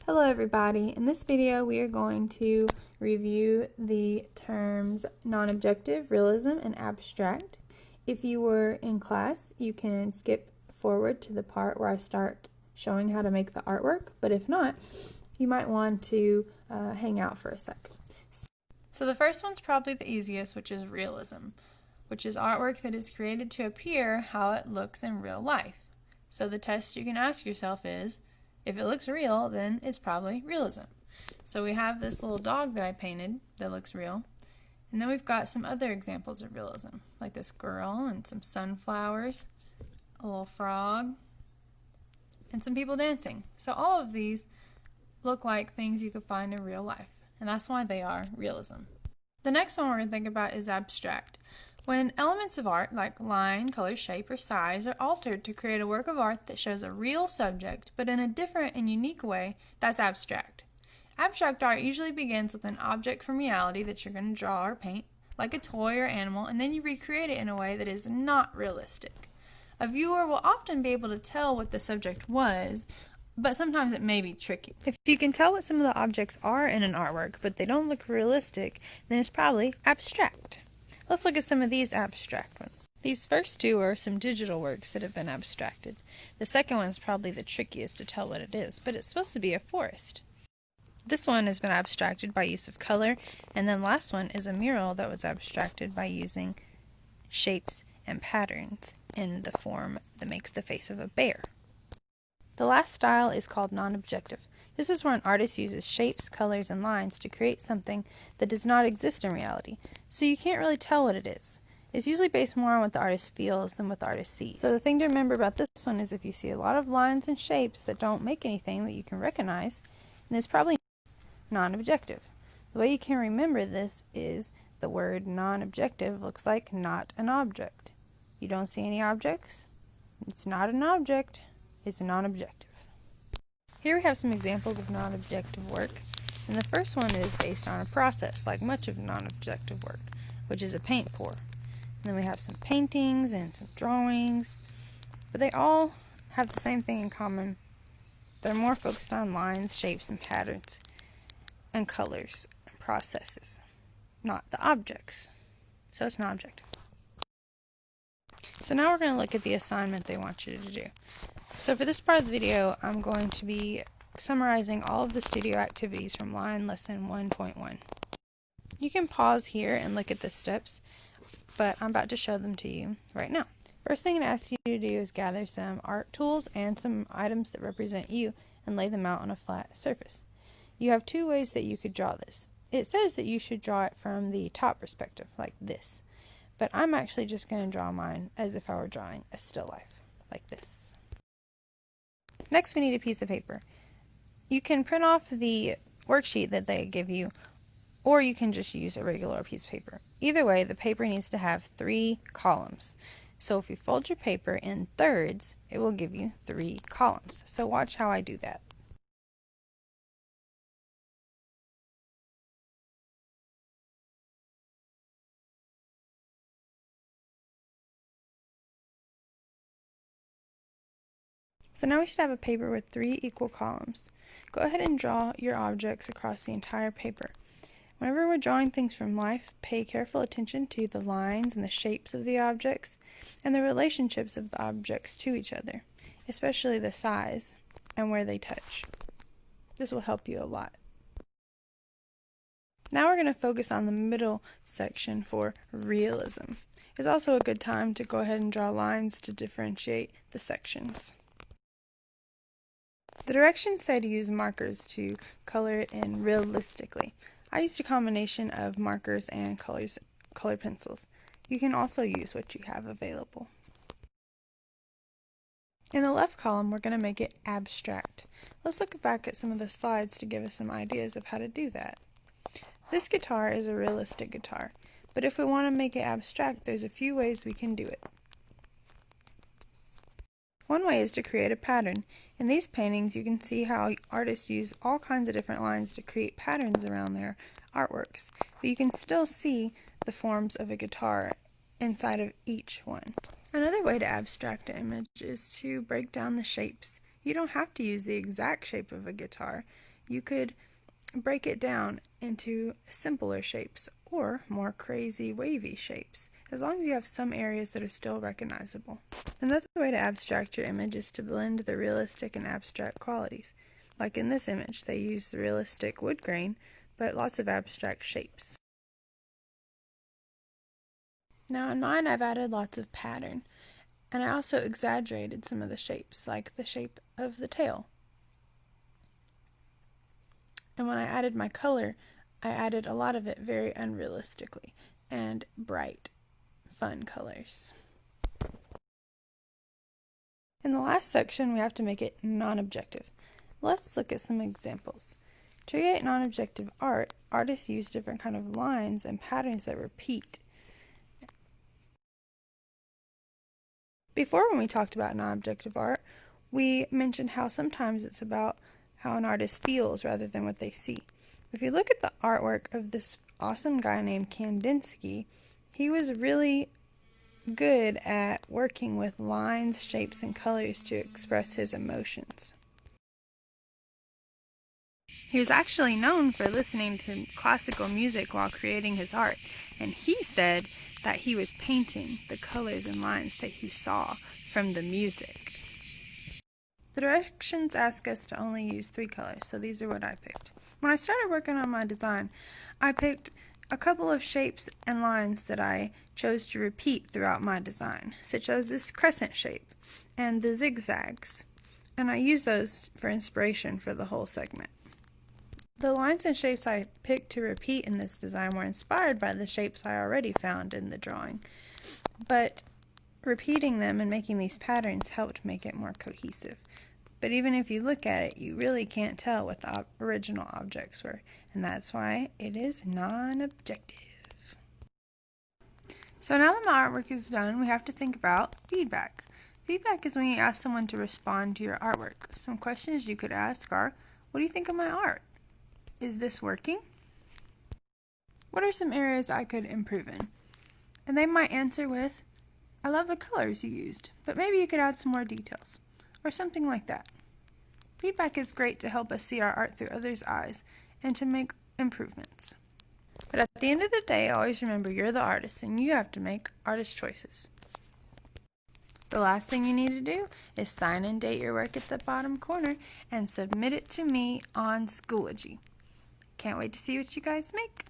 Hello everybody. In this video we are going to review the terms non-objective, realism, and abstract. If you were in class, you can skip forward to the part where I start showing how to make the artwork, but if not, you might want to hang out for a sec. So the first one's probably the easiest, which is realism, which is artwork that is created to appear how it looks in real life. So the test you can ask yourself is, if it looks real, then it's probably realism. So we have this little dog that I painted that looks real. And then we've got some other examples of realism, like this girl and some sunflowers, a little frog, and some people dancing. So all of these look like things you could find in real life, and that's why they are realism. The next one we're going to think about is abstract. When elements of art, like line, color, shape, or size, are altered to create a work of art that shows a real subject, but in a different and unique way, that's abstract. Abstract art usually begins with an object from reality that you're going to draw or paint, like a toy or animal, and then you recreate it in a way that is not realistic. A viewer will often be able to tell what the subject was, but sometimes it may be tricky. If you can tell what some of the objects are in an artwork, but they don't look realistic, then it's probably abstract. Let's look at some of these abstract ones. These first two are some digital works that have been abstracted. The second one is probably the trickiest to tell what it is, but it's supposed to be a forest. This one has been abstracted by use of color, and then last one is a mural that was abstracted by using shapes and patterns in the form that makes the face of a bear. The last style is called non-objective. This is where an artist uses shapes, colors, and lines to create something that does not exist in reality, so you can't really tell what it is. It's usually based more on what the artist feels than what the artist sees. So the thing to remember about this one is if you see a lot of lines and shapes that don't make anything that you can recognize, then it's probably non-objective. The way you can remember this is the word non-objective looks like not an object. You don't see any objects? It's not an object. It's non-objective. Here we have some examples of non-objective work, and the first one is based on a process, like much of non-objective work, which is a paint pour. And then we have some paintings and some drawings, but they all have the same thing in common. They're more focused on lines, shapes, and patterns, and colors and processes, not the objects. So it's non-objective. So now we're going to look at the assignment they want you to do. So for this part of the video, I'm going to be summarizing all of the studio activities from line lesson 1.1. You can pause here and look at the steps, but I'm about to show them to you right now. First thing I'm going to ask you to do is gather some art tools and some items that represent you and lay them out on a flat surface. You have two ways that you could draw this. It says that you should draw it from the top perspective, like this, but I'm actually just going to draw mine as if I were drawing a still life, like this. Next, we need a piece of paper. You can print off the worksheet that they give you, or you can just use a regular piece of paper. Either way, the paper needs to have 3 columns. So if you fold your paper in thirds, it will give you 3 columns. So watch how I do that. So now we should have a paper with 3 equal columns. Go ahead and draw your objects across the entire paper. Whenever we're drawing things from life, pay careful attention to the lines and the shapes of the objects and the relationships of the objects to each other, especially the size and where they touch. This will help you a lot. Now we're going to focus on the middle section for realism. It's also a good time to go ahead and draw lines to differentiate the sections. The directions say to use markers to color it in realistically. I used a combination of markers and color pencils. You can also use what you have available. In the left column, we're going to make it abstract. Let's look back at some of the slides to give us some ideas of how to do that. This guitar is a realistic guitar, but if we want to make it abstract, there's a few ways we can do it. One way is to create a pattern. In these paintings, you can see how artists use all kinds of different lines to create patterns around their artworks, but you can still see the forms of a guitar inside of each one. Another way to abstract an image is to break down the shapes. You don't have to use the exact shape of a guitar. you could break it down into simpler shapes or more crazy wavy shapes, as long as you have some areas that are still recognizable. Another way to abstract your image is to blend the realistic and abstract qualities. Like in this image, they use the realistic wood grain, but lots of abstract shapes. Now in mine, I've added lots of pattern, and I also exaggerated some of the shapes, like the shape of the tail. And when I added my color, I added a lot of it very unrealistically and bright, fun colors. In the last section, we have to make it non-objective. Let's look at some examples. To create non-objective art, artists use different kinds of lines and patterns that repeat. Before, when we talked about non-objective art, we mentioned how sometimes it's about how an artist feels rather than what they see. If you look at the artwork of this awesome guy named Kandinsky, he was really good at working with lines, shapes, and colors to express his emotions. He was actually known for listening to classical music while creating his art, and he said that he was painting the colors and lines that he saw from the music. The directions ask us to only use 3 colors, so these are what I picked. When I started working on my design, I picked a couple of shapes and lines that I chose to repeat throughout my design, such as this crescent shape and the zigzags, and I used those for inspiration for the whole segment. The lines and shapes I picked to repeat in this design were inspired by the shapes I already found in the drawing, but repeating them and making these patterns helped make it more cohesive. But even if you look at it, you really can't tell what the original objects were, and that's why it is non-objective. So now that my artwork is done, we have to think about feedback. Feedback is when you ask someone to respond to your artwork. Some questions you could ask are, what do you think of my art? Is this working? What are some areas I could improve in? And they might answer with, I love the colors you used, but maybe you could add some more details, or something like that. Feedback is great to help us see our art through others' eyes and to make improvements. But at the end of the day, always remember you're the artist and you have to make artist choices. The last thing you need to do is sign and date your work at the bottom corner and submit it to me on Schoology. Can't wait to see what you guys make.